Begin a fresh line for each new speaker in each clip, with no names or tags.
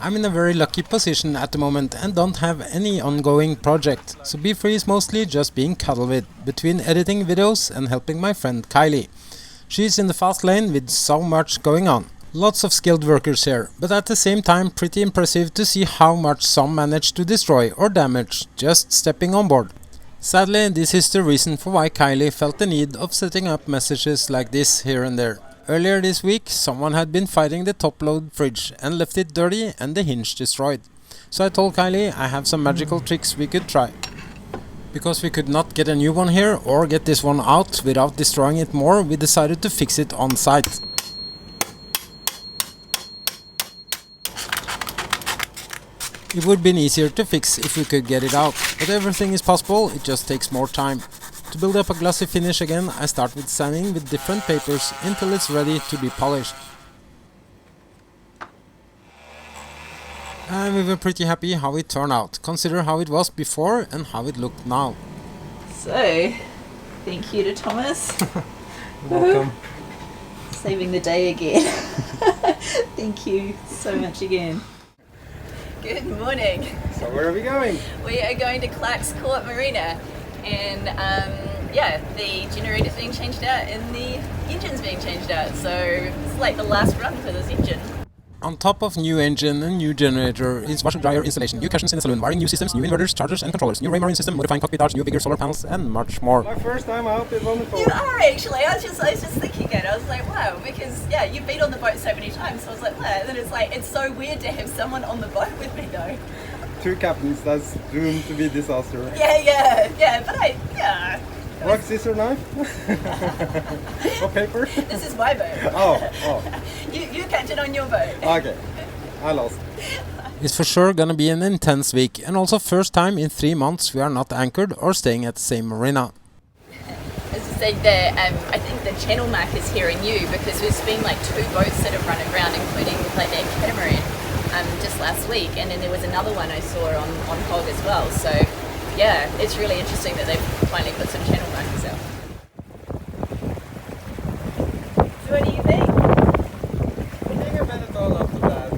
I'm in a very lucky position at the moment and don't have any ongoing project, so Be Free is mostly just being cuddled with, between editing videos and helping my friend Kylie. She's in the fast lane with so much going on. Lots of skilled workers here, but at the same time pretty impressive to see how much some manage to destroy or damage just stepping on board. Sadly, this is the reason for why Kylie felt the need of setting up messages like this here and there. Earlier this week, someone had been fighting the top-load fridge and left it dirty and the hinge destroyed. So I told Kylie I have some magical tricks we could try. Because we could not get a new one here or get this one out without destroying it more, we decided to fix it on site. It would have been easier to fix if we could get it out, but everything is possible, it just takes more time. To build up a glossy finish again, I start with sanding with different papers until it's ready to be polished. And we were pretty happy how it turned out. Consider how it was before and how it looked now.
So, thank you to Thomas.
Welcome.
Saving the day again. Thank you so much again. Good morning.
So where are we going?
We are going to Clark's Court Marina. And yeah, the generator's being changed out and the engine's being changed out, so it's like the last run for this engine.
On top of new engine and new generator is washer dryer installation, new cushions in the saloon, wiring new systems, new inverters, chargers and controllers, new Raymarine system, modifying cockpit arch, new bigger solar panels and much more.
My first time out is wonderful.
You are actually, I was just thinking it, I was like wow, because yeah, you've been on the boat so many times, so I was like wow, and then it's like, it's so weird to have someone on the boat with me though.
Two captains, that's doomed to be disaster.
Yeah, but
Rock, scissor, knife? Or paper?
This is my boat.
Oh.
You captain on your boat.
Okay, I lost.
It's for sure gonna be an intense week, and also first time in 3 months we are not anchored or staying at the same marina.
As I said, I think the channel markers here are new because there's been like 2 boats that have run aground, including like that catamaran just last week, and then there was another one I saw on Hog as well. So yeah, it's really interesting that they've finally put some channel markers out. So what do you think?
I think a Benneteau not too bad.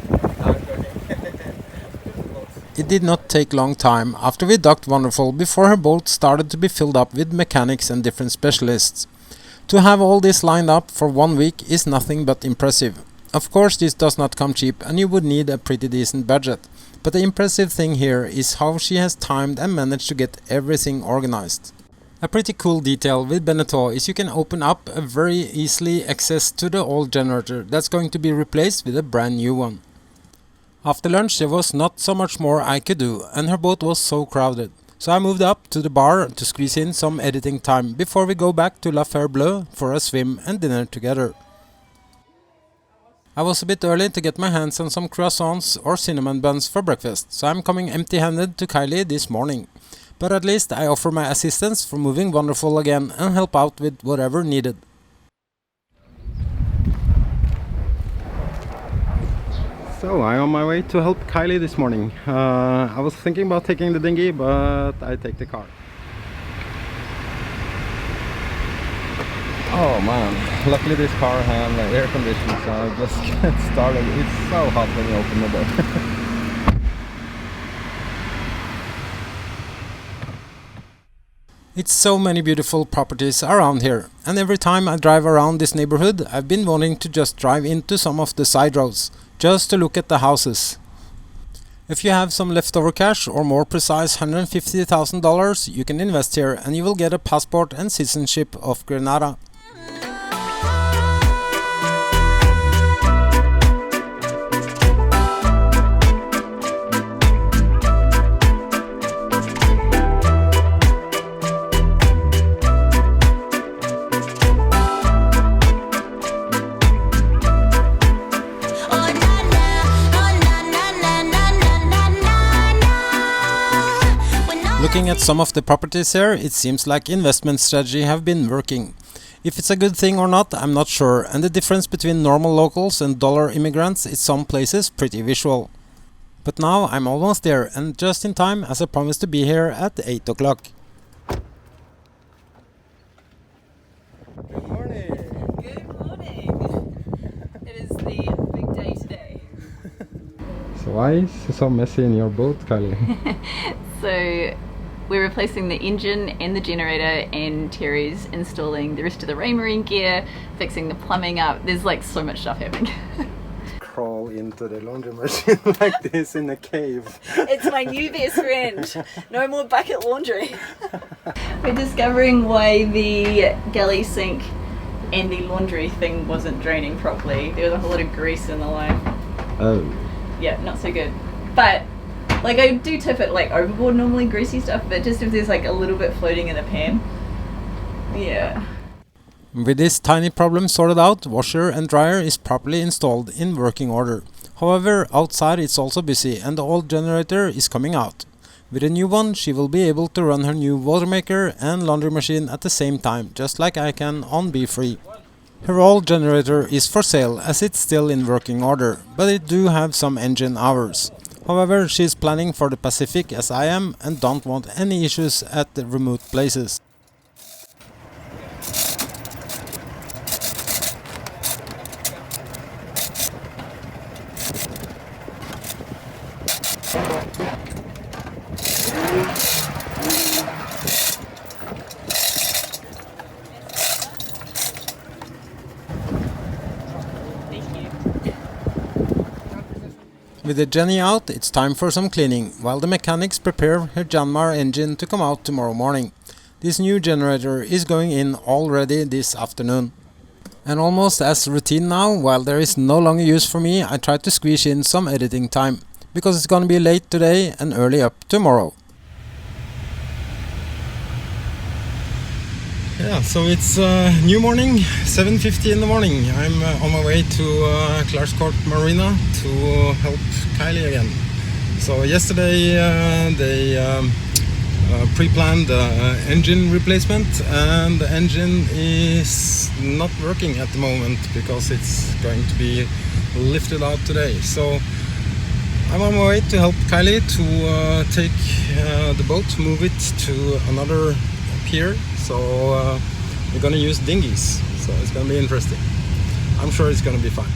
It did not take long time after we docked Wonderful before her boat started to be filled up with mechanics and different specialists. To have all this lined up for 1 week is nothing but impressive. Of course this does not come cheap and you would need a pretty decent budget. But the impressive thing here is how she has timed and managed to get everything organized. A pretty cool detail with Benneteau is you can open up a very easily access to the old generator that's going to be replaced with a brand new one. After lunch there was not so much more I could do and her boat was so crowded. So I moved up to the bar to squeeze in some editing time before we go back to La Fer Bleue for a swim and dinner together. I was a bit early to get my hands on some croissants or cinnamon buns for breakfast, so I'm coming empty-handed to Kylie this morning. But at least I offer my assistance for moving Wonderful again and help out with whatever needed.
So I'm on my way to help Kylie this morning. I was thinking about taking the dinghy, but I take the car. Oh man, luckily this car has air conditioning, so I just get started. It's so hot when you open the door.
It's so many beautiful properties around here, and every time I drive around this neighborhood I've been wanting to just drive into some of the side roads, just to look at the houses. If you have some leftover cash, or more precise $150,000, you can invest here and you will get a passport and citizenship of Grenada. Looking at some of the properties here, it seems like investment strategy have been working. If it's a good thing or not, I'm not sure, and the difference between normal locals and dollar immigrants is some places pretty visual. But now I'm almost there, and just in time as I promised to be here at 8 o'clock.
Good morning!
Good morning! It is the big day today.
So So why is it so messy in your boat, Kylie?
So we're replacing the engine and the generator, and Terry's installing the rest of the Raymarine gear, fixing the plumbing up. There's like so much stuff happening.
Crawl into the laundry machine like this in a cave.
It's my new best friend. No more bucket laundry. We're discovering why the galley sink and the laundry thing wasn't draining properly. There was a whole lot of grease in the line.
Oh.
Yeah, not so good. But like I do tip it like overboard normally, greasy stuff, but just if there's like a little bit floating in the pan. Yeah.
With this tiny problem sorted out, washer and dryer is properly installed in working order. However, outside it's also busy and the old generator is coming out. With a new one, she will be able to run her new water maker and laundry machine at the same time, just like I can on Be Free. Her old generator is for sale as it's still in working order, but it do have some engine hours. However, she is planning for the Pacific as I am and don't want any issues at the remote places. With the Jenny out, it's time for some cleaning, while the mechanics prepare her Yanmar engine to come out tomorrow morning. This new generator is going in already this afternoon. And almost as routine now, while there is no longer use for me, I try to squeeze in some editing time, because it's gonna be late today and early up tomorrow. Yeah, so it's new morning, 7:50 in the morning. I'm on my way to Clarkscourt Marina to help Kylie again. So yesterday they pre-planned the engine replacement, and the engine is not working at the moment because it's going to be lifted out today. So I'm on my way to help Kylie to take the boat, move it to another pier. So we're gonna use dinghies, so it's gonna be interesting. I'm sure it's gonna be fun.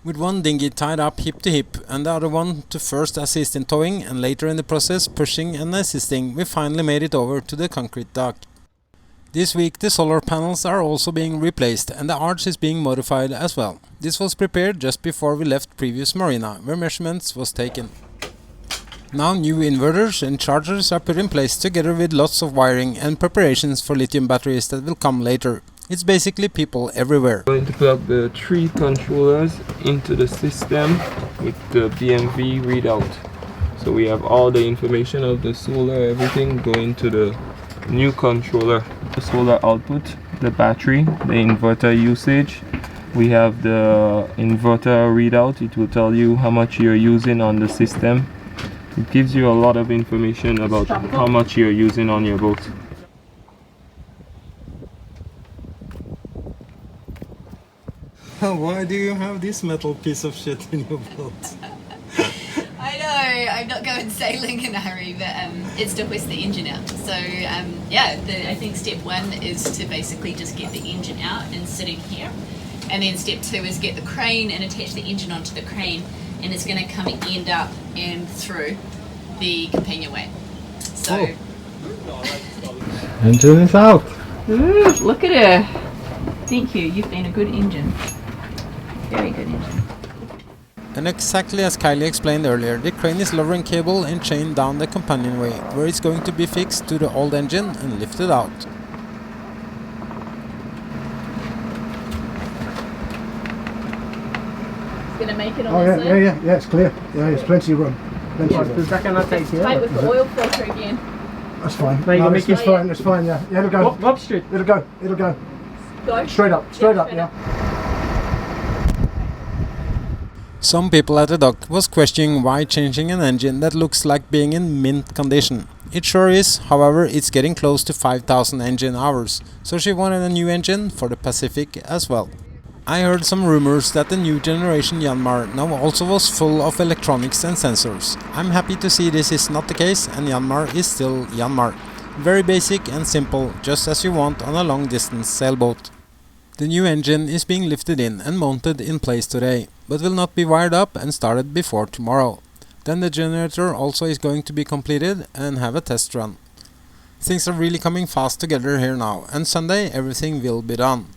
With one dinghy tied up hip to hip and the other one to first assist in towing and later in the process pushing and assisting, we finally made it over to the concrete dock. This week the solar panels are also being replaced and the arch is being modified as well. This was prepared just before we left previous marina, where measurements was taken. Now new inverters and chargers are put in place together with lots of wiring and preparations for lithium batteries that will come later. It's basically people everywhere.
We're going to plug the 3 controllers into the system with the BMV readout. So we have all the information of the solar, everything going to the new controller. The solar output, the battery, the inverter usage. We have the inverter readout. It will tell you how much you're using on the system. It gives you a lot of information about how much you're using on your boat.
Why do you have this metal piece of shit in your boat?
I know, I'm not going sailing in a hurry, but it's to hoist the engine out. So yeah, I think step 1 is to basically just get the engine out and sitting here. And then step 2 is get the crane and attach the engine onto the crane, and it's going to come end up and through the companionway. So
Engine is out.
Ooh, look at her. Thank you, you've been a good engine. Very good engine.
And exactly as Kylie explained earlier, the crane is lowering cable and chain down the companionway, where it's going to be fixed to the old engine and lifted out.
Gonna make it on
Oh
this
yeah, yeah, it's clear. Yeah, there's plenty of room. Plenty of room.
Tight with the oil filter again.
That's fine.
Mate,
No,
you
it's
make it-
fine. It's fine. Yeah, yeah, it'll go.
Bob straight.
It'll go. It'll go.
Go.
Straight up. Straight up. Yeah.
Some people at the dock was questioning why changing an engine that looks like being in mint condition. It sure is, however it's getting close to 5,000 engine hours, so she wanted a new engine for the Pacific as well. I heard some rumors that the new generation Yanmar now also was full of electronics and sensors. I'm happy to see this is not the case and Yanmar is still Yanmar. Very basic and simple, just as you want on a long distance sailboat. The new engine is being lifted in and mounted in place today. but will not be wired up and started before tomorrow. Then the generator also is going to be completed and have a test run. Things are really coming fast together here now, and Sunday everything will be done.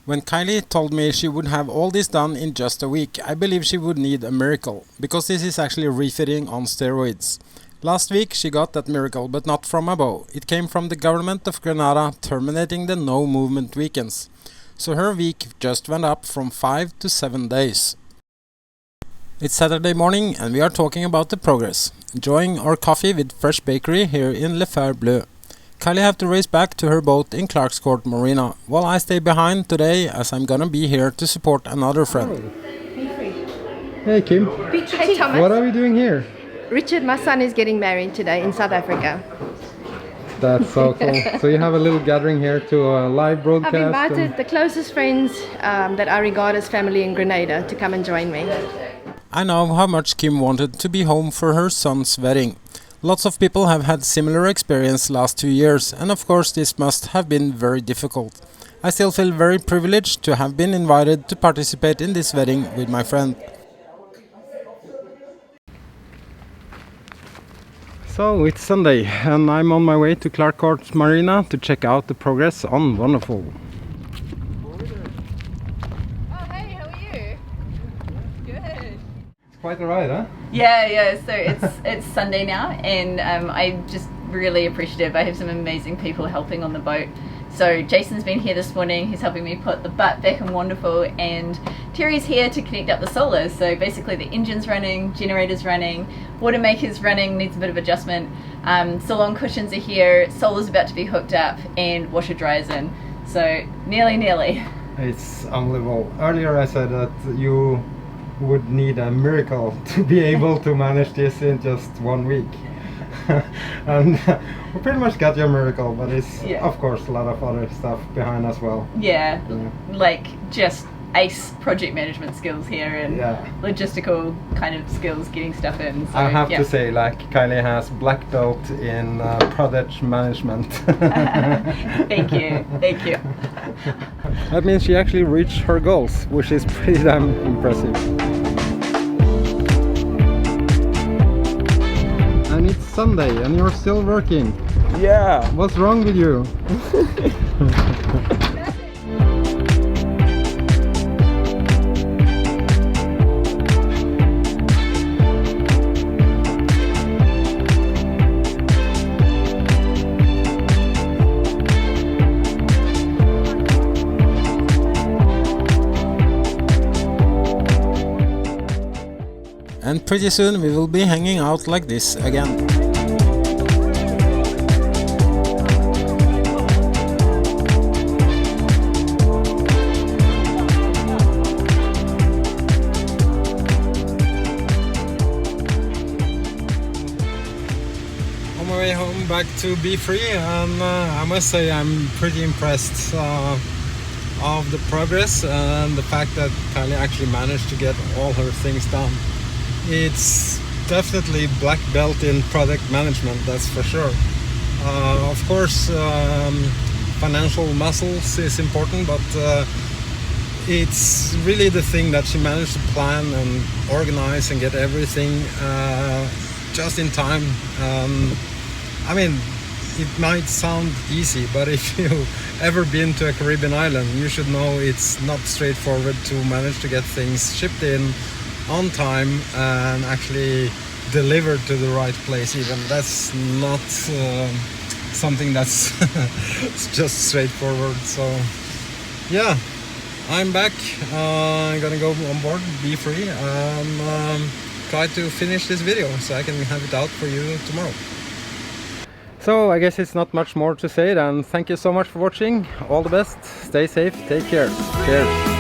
When Kylie told me she would have all this done in just a week, I believe she would need a miracle, because this is actually refitting on steroids. Last week she got that miracle, but not from above. It came from the government of Grenada terminating the no movement weekends. So her week just went up from 5 to 7 days. It's Saturday morning and we are talking about the progress. Enjoying our coffee with fresh bakery here in Le Fer Bleu. Kylie have to race back to her boat in Clark's Court Marina, while I stay behind today as I'm gonna be here to support another friend.
Hey Kim,
Hey Thomas.
what are we doing here?
Richard, my son, is getting married today in South Africa.
That's so cool. So you have a little gathering here to a live broadcast.
I've invited the closest friends that I regard as family in Grenada to come and join me.
I know how much Kim wanted to be home for her son's wedding. Lots of people have had similar experience last 2 years, and of course this must have been very difficult. I still feel very privileged to have been invited to participate in this wedding with my friend.
So it's Sunday and I'm on my way to Clark Court Marina to check out the progress on Wonderful.
Oh, hey, how are you? Good.
It's quite a ride, huh?
Yeah. So it's Sunday now, and I'm just really appreciative. I have some amazing people helping on the boat. So Jason's been here this morning. He's helping me put the butt back in Wonderful, and Terry's here to connect up the solar. So basically the engine's running, generator's running, water maker's running, needs a bit of adjustment. Salon cushions are here, solar's about to be hooked up, and washer dryer's in. So nearly.
It's unbelievable. Earlier I said that you would need a miracle to be able to manage this in just 1 week. And we pretty much got your miracle, but it's of course a lot of other stuff behind as well.
Yeah, like just ace project management skills here and logistical kind of skills getting stuff in. So,
I have to say, like, Kylie has black belt in product management.
Thank you.
That means she actually reached her goals, which is pretty damn impressive. And it's Sunday and you're still working.
Yeah.
What's wrong with you?
And pretty soon we will be hanging out like this again. On my way home back to Be Free, and I must say I'm pretty impressed of the progress and the fact that Kylie actually managed to get all her things done. It's definitely black belt in product management, that's for sure. Of course, financial muscles is important, but it's really the thing that she managed to plan and organize and get everything just in time. I mean, it might sound easy, but if you've ever been to a Caribbean island, you should know it's not straightforward to manage to get things shipped in on time and actually delivered to the right place. Even that's not something that's just straightforward. So yeah, I'm back. I'm gonna go on board, Be Free, and try to finish this video so I can have it out for you tomorrow. So I guess it's not much more to say than thank you so much for watching. All the best, stay safe, take care, cheers.